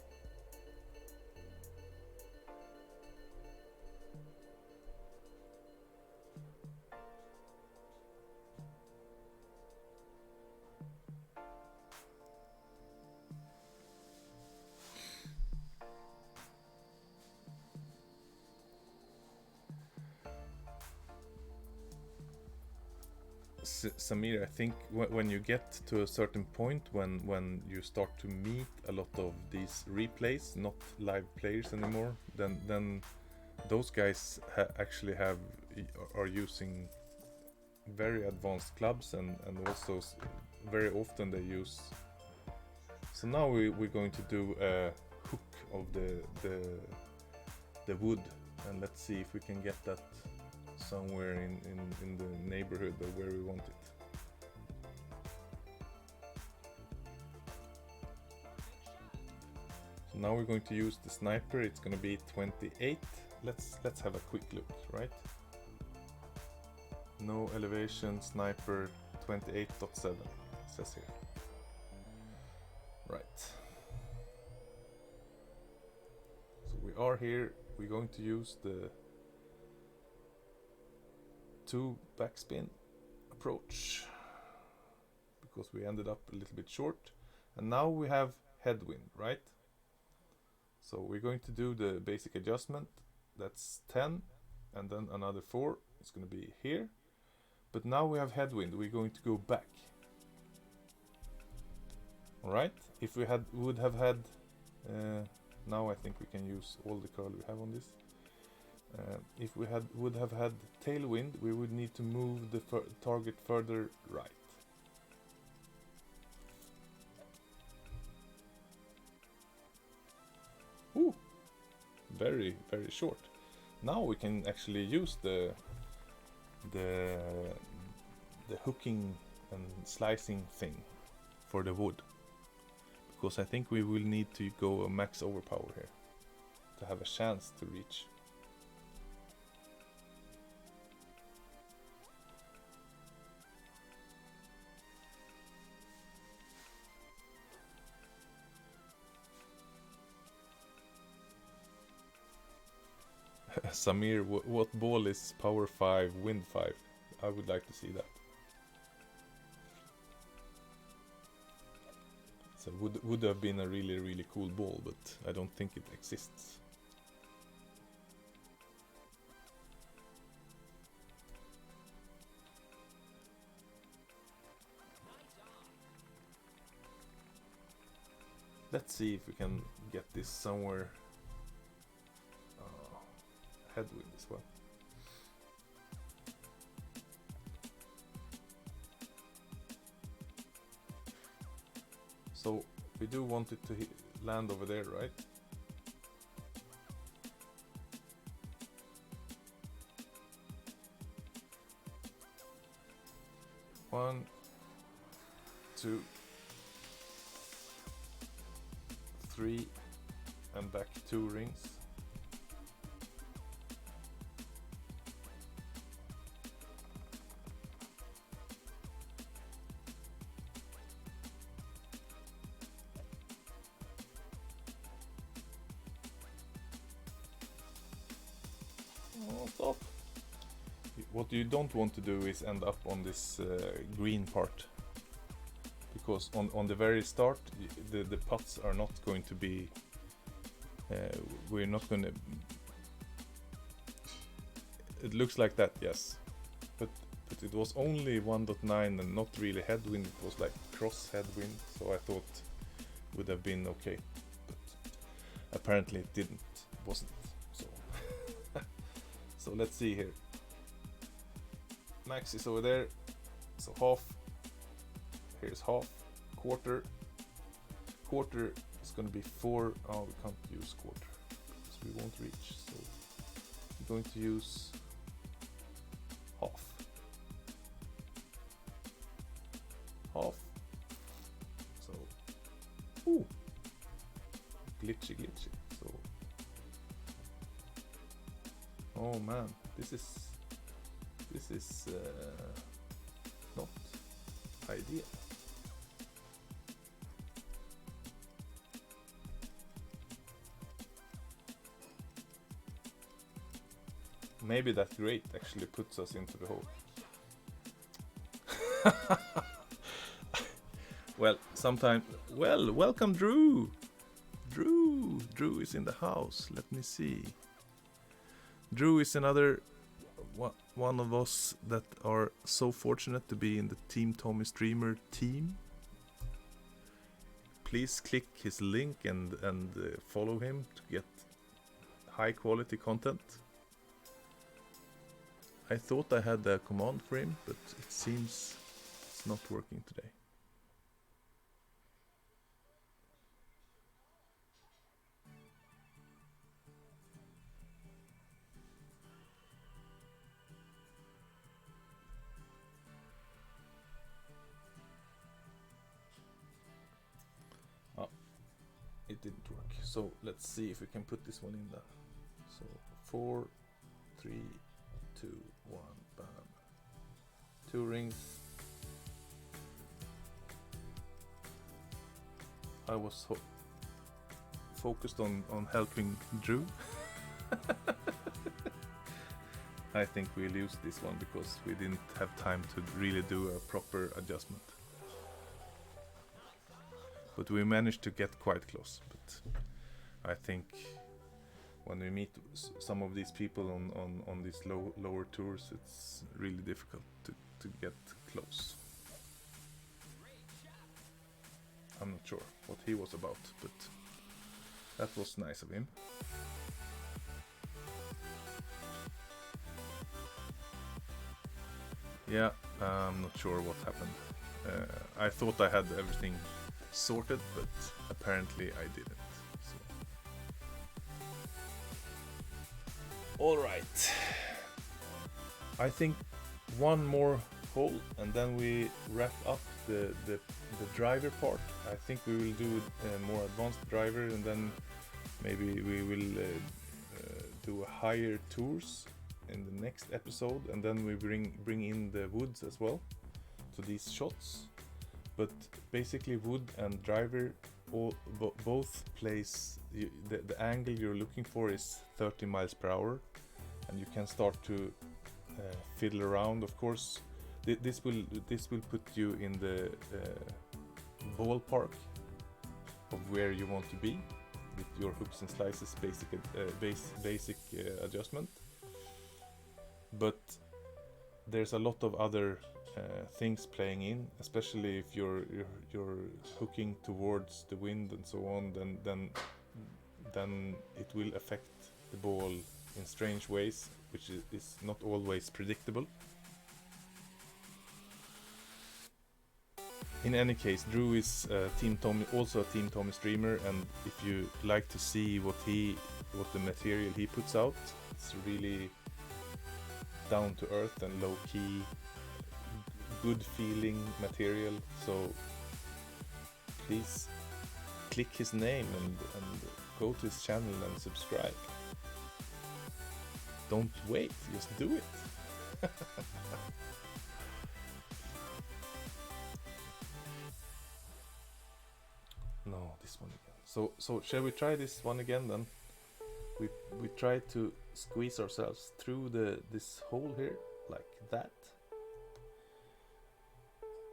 Speaker 1: Samir, I think when you get to a certain point, when you start to meet a lot of these replays, not live players anymore, then those guys actually are using very advanced clubs, and also very often they use. So now we're going to do a hook of the wood, and let's see if we can get that somewhere in the neighborhood of where we want it. So now we're going to use the sniper. It's going to be 28. Let's have a quick look, right? No elevation, sniper 28.7 says here. Right. So we are here. We're going to use the 2 backspin approach because we ended up a little bit short, and now we have headwind, right? So we're going to do the basic adjustment. That's 10, and then another 4. It's going to be here, but now we have headwind. We're going to go back. All right. If we would have had now I think we can use all the curl we have on this. If we would have had tailwind, we would need to move the target further right. Ooh, very short. Now we can actually use the hooking and slicing thing for the wood, because I think we will need to go a max overpower here to have a chance to reach. Samir, what ball is power 5, wind 5? I would like to see that. So would have been a really cool ball, but I don't think it exists. Let's see if we can get this somewhere headwind as well. So we do want it to land over there, right? One, 2, 3, and back 2 rings. Stop. What you don't want to do is end up on this green part, because on the very start the putts are not going to be we're not going to, it looks like that, yes, but it was only 1.9 and not really headwind, it was like cross headwind, so I thought it would have been okay, but apparently it wasn't. So let's see here. Max is over there, so half. Here's half. Quarter is going to be 4. Oh, we can't use quarter because we won't reach. So we're going to use half. Half. So, ooh, glitchy. So. Oh man, this is not idea. Maybe that grate actually puts us into the hole. Well, sometime. Well, welcome, Drew. Drew is in the house. Let me see. Drew is another one of us that are so fortunate to be in the Team Tommy Streamer team. Please click his link and follow him to get high quality content. I thought I had a command for him, but it seems it's not working today. It didn't work. So let's see if we can put this one in there. So 4, 3, 2, 1, bam. 2 rings. I was focused on helping Drew. I think we'll use this one because we didn't have time to really do a proper adjustment. But we managed to get quite close. But I think when we meet some of these people on these lower tours, it's really difficult to get close. I'm not sure what he was about, but that was nice of him. Yeah, I'm not sure what happened. I thought I had everything sorted, but apparently I didn't. So. All right. I think one more hole and then we wrap up the driver part. I think we will do a more advanced driver and then maybe we will do higher tours in the next episode, and then we bring in the woods as well to these shots. But basically wood and driver both place the angle you're looking for is 30 miles per hour, and you can start to fiddle around. Of course, this will put you in the ballpark of where you want to be with your hooks and slices basic adjustment. But there's a lot of other things playing in, especially if you're hooking towards the wind and so on. Then it will affect the ball in strange ways, which is not always predictable. In any case, Drew is also a Team Tommy streamer, and if you like to see what the material he puts out, it's really down to earth and low key, good feeling material. So please click his name and go to his channel and subscribe. Don't wait, just do it. No, this one again. So shall we try this one again then? We try to squeeze ourselves through this hole here, like that.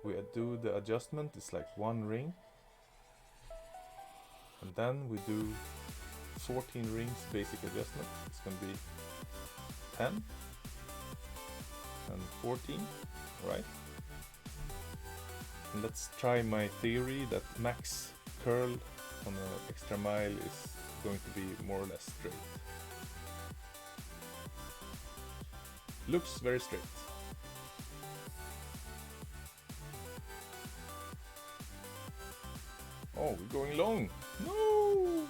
Speaker 1: We do the adjustment, it's like 1 ring. And then we do 14 rings basic adjustment. It's gonna be 10 and 14, right? And let's try my theory that max curl on an extra mile is going to be more or less straight. Looks very straight. Oh, we're going long. No!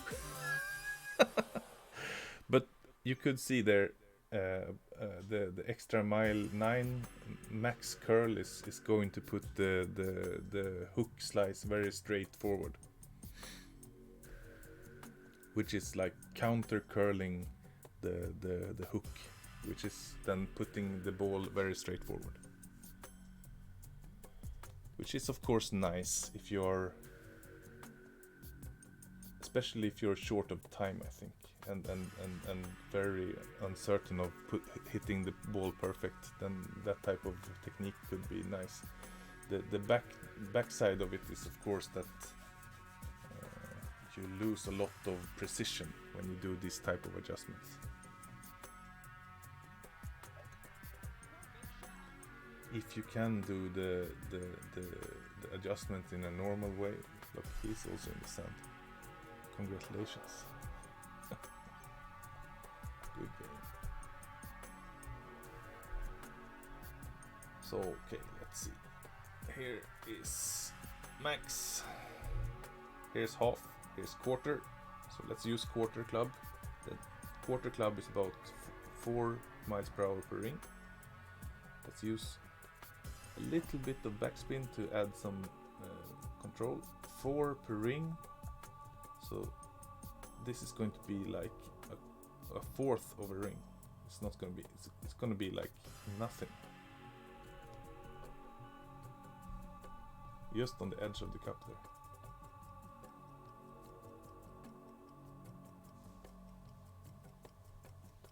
Speaker 1: But you could see there the extra mile 9 max curl is going to put the hook slice very straight forward, which is like counter curling the hook, which is then putting the ball very straight forward. which is of course nice if you're, especially if you're short of time, I think, and very uncertain of hitting the ball perfect. Then that type of technique could be nice. The backside of it is of course that you lose a lot of precision when you do this type of adjustments. If you can do the adjustment in a normal way, look, he's also in the sand. Congratulations. Good game. So, okay, let's see. Here is max. Here's half. Here's quarter. So let's use quarter club. The quarter club is about 4 miles per hour per ring. Let's use a little bit of backspin to add some control. 4 per ring. So this is going to be like a fourth of a ring. It's not going to be. It's going to be like nothing. Just on the edge of the cup there.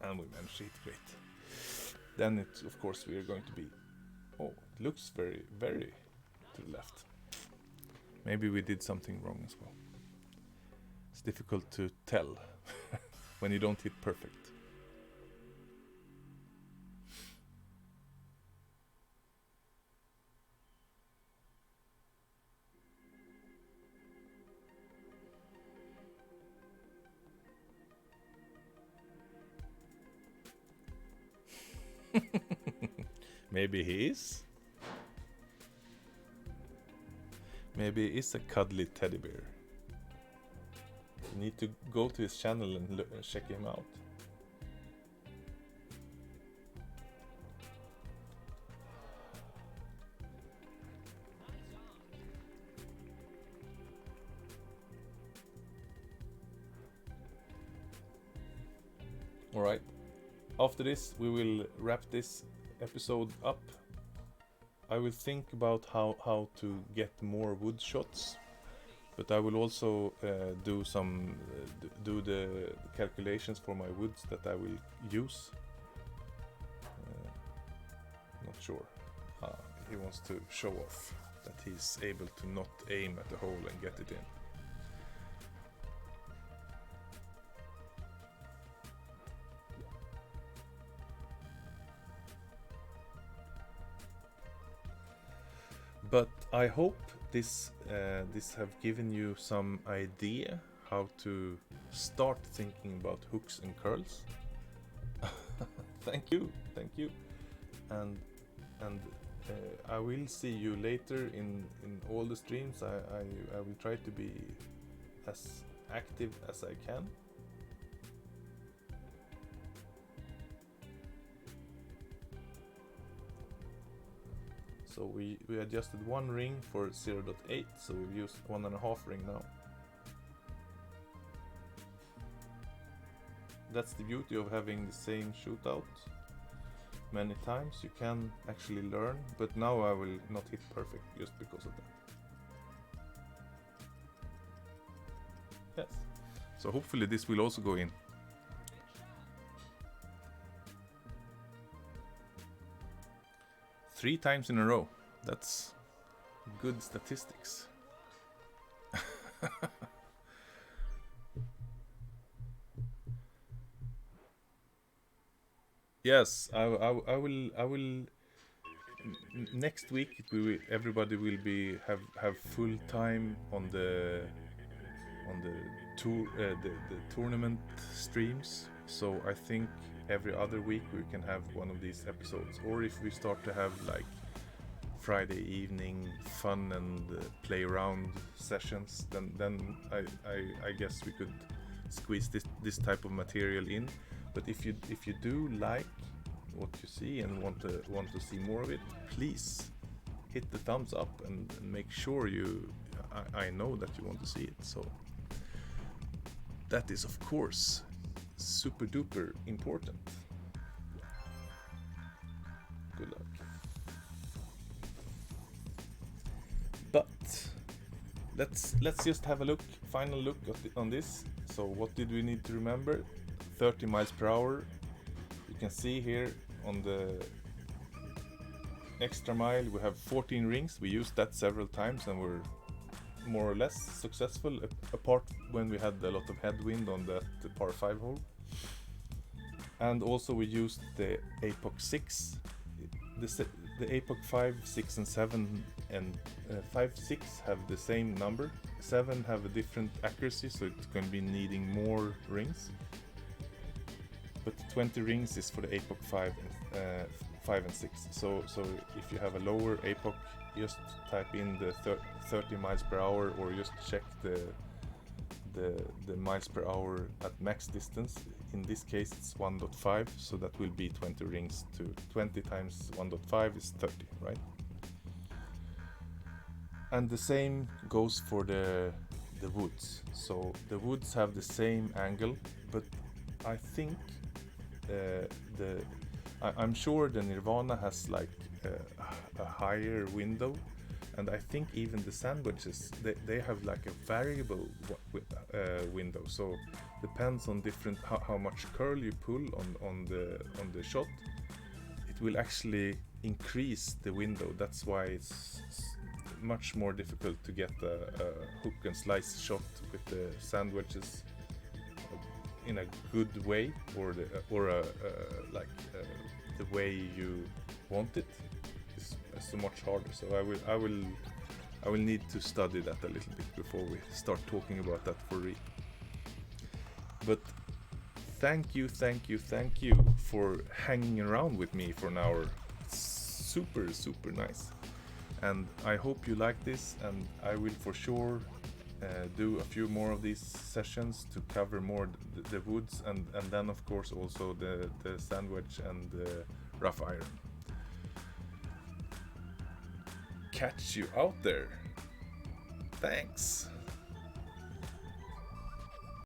Speaker 1: And we managed to hit great. Then it, of course, we are going to be. Oh, it looks very, very to the left. Maybe we did something wrong as well. It's difficult to tell when you don't hit perfect. Maybe he is. Maybe he is a cuddly teddy bear. You need to go to his channel and check him out. Alright. After this, we will wrap this episode up. I will think about how to get more wood shots, but I will also do some do the calculations for my woods that I will use. Not sure. He wants to show off that he's able to not aim at the hole and get it in. But I hope this have given you some idea how to start thinking about hooks and curls. Thank you, and I will see you later in all the streams. I will try to be as active as I can. So we adjusted one ring for 0.8, so we've used 1.5 ring now. That's the beauty of having the same shootout many times. You can actually learn, but now I will not hit perfect just because of that. Yes. So hopefully this will also go in. Three times in a row. That's good statistics. Yes, I will. Next week, everybody will have full time on the tour, the tournament streams. So I think every other week we can have one of these episodes, or if we start to have like Friday evening fun and play around sessions, then I guess we could squeeze this type of material in. But if you do like what you see and want to see more of it, please hit the thumbs up and make sure I know that you want to see it. So that is of course super duper important. Good luck. But let's just have a final look on this. So what did we need to remember? 30 miles per hour. You can see here on the extra mile we have 14 rings. We used that several times and we're more or less successful, apart when we had a lot of headwind on the par 5 hole. And also we used the APOC 6. The APOC 5, 6 and 7 and 5, 6 have the same number. 7 have a different accuracy, so it's going to be needing more rings. But the 20 rings is for the APOC 5 and 6. So if you have a lower APOC, just type in the 30 miles per hour, or just check the miles per hour at max distance. In this case it's 1.5, so that will be 20 rings. To 20 times 1.5 is 30, right? And the same goes for the woods. So the woods have the same angle, but I think I'm sure the Nirvana has like a higher window, and I think even the sandwiches they have like a variable window. So depends on different how much curl you pull on the shot, it will actually increase the window. That's why it's much more difficult to get a hook and slice shot with the sandwiches in a good way, or the way you want it is so much harder. So I will need to study that a little bit before we start talking about that for real. But thank you for hanging around with me for an hour. It's super nice, and I hope you like this, and I will for sure do a few more of these sessions to cover more the woods, and then of course also the sandwich and the rough iron. Catch you out there. Thanks.